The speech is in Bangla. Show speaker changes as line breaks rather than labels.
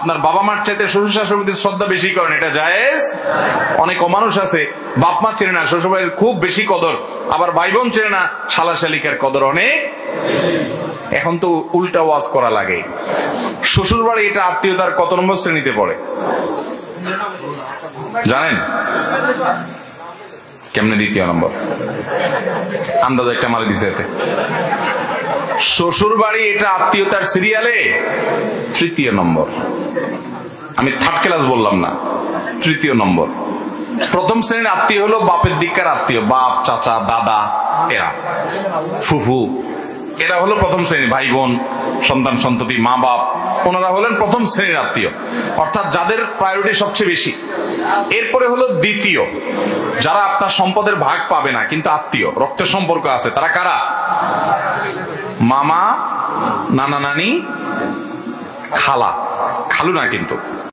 আপনার বাবা মার চাইতে শ্বশুর শাশুড়ির প্রতি শ্রদ্ধা বেশি করেন, এটা জায়েজ। অনেক অমানুষ আছে বাপ মা চেনে না, শ্বশুর ভাইয়ের খুব বেশি কদর, আবার ভাই বোন চেনে না, শালা শালিকার কদর অনেক। এখন তো উল্টা ওয়াজ করা লাগে। শ্বশুর বাড়ি এটা আত্মীয়তার কত নম্বর শ্রেণীতে পড়ে জানেন? কেমনে? দ্বিতীয় নম্বর। আন্দাজ একটা মারি দিছে এতে। শ্বশুর বাড়ি এটা আত্মীয়তার সিরিয়ালে তৃতীয় নম্বর। আমি থার্ড ক্লাস বললাম না, তৃতীয় নম্বর। প্রথম শ্রেণীর আত্মীয় হলো বাপের দিককার আত্মীয়, বাপ, চাচা, দাদা, এরা ফুফু, এরা হলো প্রথম শ্রেণীর ভাই বোন, সন্তান সন্ততি, মা বাপ, ওনারা হলেন প্রথম শ্রেণীর আত্মীয়, অর্থাৎ যাদের প্রায়োরিটি সবচেয়ে বেশি। এরপরে হলো দ্বিতীয়, যারা আপনার সম্পদের ভাগ পাবে না কিন্তু আত্মীয়, রক্তের সম্পর্ক আছে। তারা কারা? মামা, নানা নানি, খালা, খালু না কিন্তু।